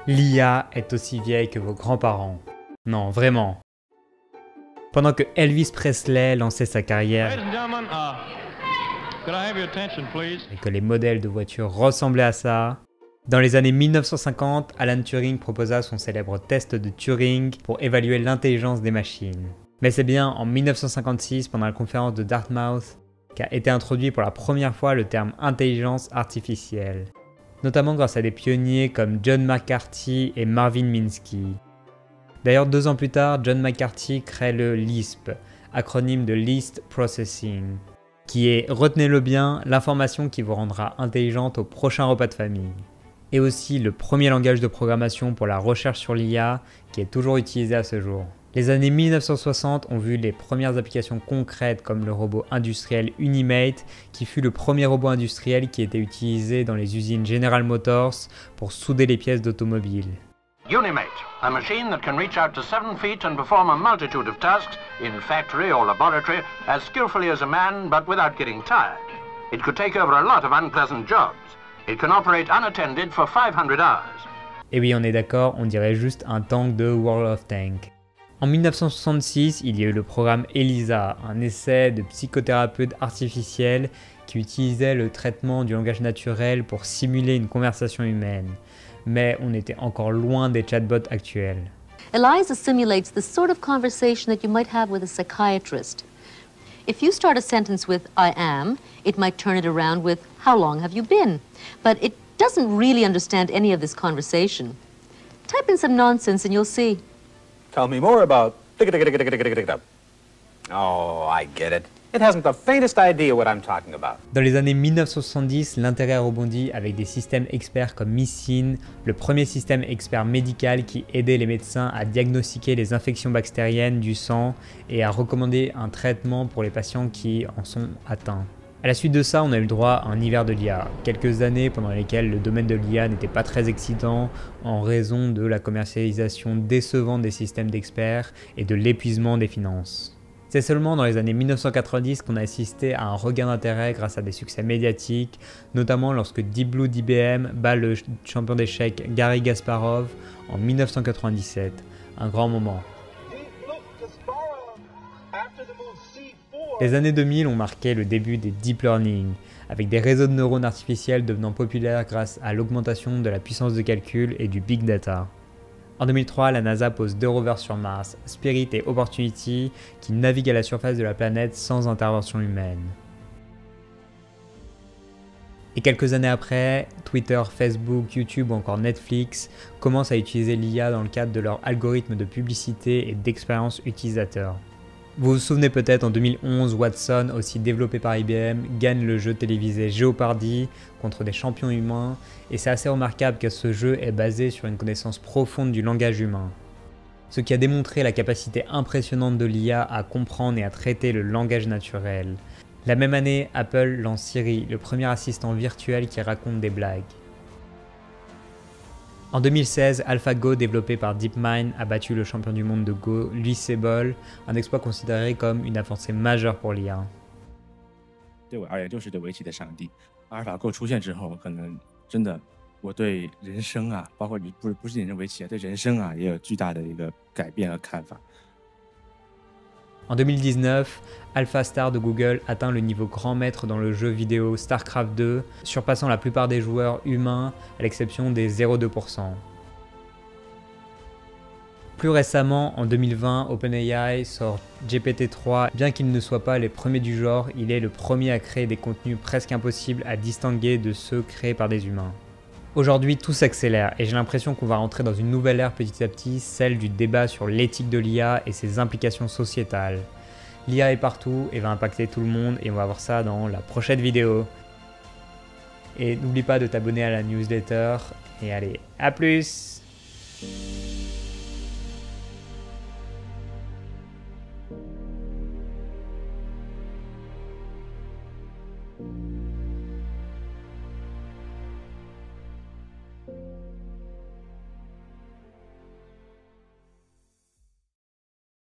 L'IA est aussi vieille que vos grands-parents. Non, vraiment. Pendant que Elvis Presley lançait sa carrière et que les modèles de voitures ressemblaient à ça, dans les années 1950, Alan Turing proposa son célèbre test de Turing pour évaluer l'intelligence des machines. Mais c'est bien en 1956, pendant la conférence de Dartmouth, qu'a été introduit pour la première fois le terme intelligence artificielle, notamment grâce à des pionniers comme John McCarthy et Marvin Minsky. D'ailleurs, 2 ans plus tard, John McCarthy crée le LISP, acronyme de Least Processing, qui est, retenez-le bien, l'information qui vous rendra intelligente au prochain repas de famille. Et aussi le premier langage de programmation pour la recherche sur l'IA qui est toujours utilisé à ce jour. Les années 1960 ont vu les premières applications concrètes comme le robot industriel Unimate, qui fut le premier robot industriel qui était utilisé dans les usines General Motors pour souder les pièces d'automobiles. Unimate, a machine that can reach out to 7 feet and perform a multitude of tasks in factory or laboratory as skillfully as a man but without getting tired. It could take over a lot of unpleasant jobs. It can operate unattended for 500 hours. Et oui, on est d'accord, on dirait juste un tank de World of Tanks. En 1966, il y a eu le programme ELISA, un essai de psychothérapeute artificiel qui utilisait le traitement du langage naturel pour simuler une conversation humaine. Mais on était encore loin des chatbots actuels. ELISA simulates the sort of conversation that you might have with a psychiatrist. If you start a sentence with I am, it might turn it around with how long have you been? But it doesn't really understand any of this conversation. Type in some nonsense and you'll see. Tell me more about... Oh, I get it. It hasn't the faintest idea what I'm talking about. Dans les années 1970, l'intérêt a rebondi avec des systèmes experts comme Mycin, le premier système expert médical qui aidait les médecins à diagnostiquer les infections bactériennes du sang et à recommander un traitement pour les patients qui en sont atteints. À la suite de ça, on a eu le droit à un hiver de l'IA, quelques années pendant lesquelles le domaine de l'IA n'était pas très excitant en raison de la commercialisation décevante des systèmes d'experts et de l'épuisement des finances. C'est seulement dans les années 1990 qu'on a assisté à un regain d'intérêt grâce à des succès médiatiques, notamment lorsque Deep Blue d'IBM bat le champion d'échecs Garry Kasparov en 1997. Un grand moment. Les années 2000 ont marqué le début des deep learning, avec des réseaux de neurones artificiels devenant populaires grâce à l'augmentation de la puissance de calcul et du big data. En 2003, la NASA pose 2 rovers sur Mars, Spirit et Opportunity, qui naviguent à la surface de la planète sans intervention humaine. Et quelques années après, Twitter, Facebook, YouTube ou encore Netflix commencent à utiliser l'IA dans le cadre de leurs algorithmes de publicité et d'expérience utilisateur. Vous vous souvenez peut-être, en 2011, Watson, aussi développé par IBM, gagne le jeu télévisé Jeopardy contre des champions humains, et c'est assez remarquable que ce jeu est basé sur une connaissance profonde du langage humain. Ce qui a démontré la capacité impressionnante de l'IA à comprendre et à traiter le langage naturel. La même année, Apple lance Siri, le premier assistant virtuel qui raconte des blagues. En 2016, AlphaGo, développé par DeepMind, a battu le champion du monde de Go, Usain Bolt, un exploit considéré comme une avancée majeure pour l'IA. 对我而言就是对围棋的上帝。阿尔法狗出现之后，可能真的我对人生啊，包括不是仅是围棋，对人生啊也有巨大的一个改变和看法。 En 2019, AlphaStar de Google atteint le niveau grand maître dans le jeu vidéo StarCraft 2, surpassant la plupart des joueurs humains à l'exception des 0,2%. Plus récemment, en 2020, OpenAI sort GPT-3. Bien qu'il ne soit pas les premiers du genre, il est le premier à créer des contenus presque impossibles à distinguer de ceux créés par des humains. Aujourd'hui, tout s'accélère et j'ai l'impression qu'on va rentrer dans une nouvelle ère petit à petit, celle du débat sur l'éthique de l'IA et ses implications sociétales. L'IA est partout et va impacter tout le monde et on va voir ça dans la prochaine vidéo. Et n'oublie pas de t'abonner à la newsletter et allez, à plus!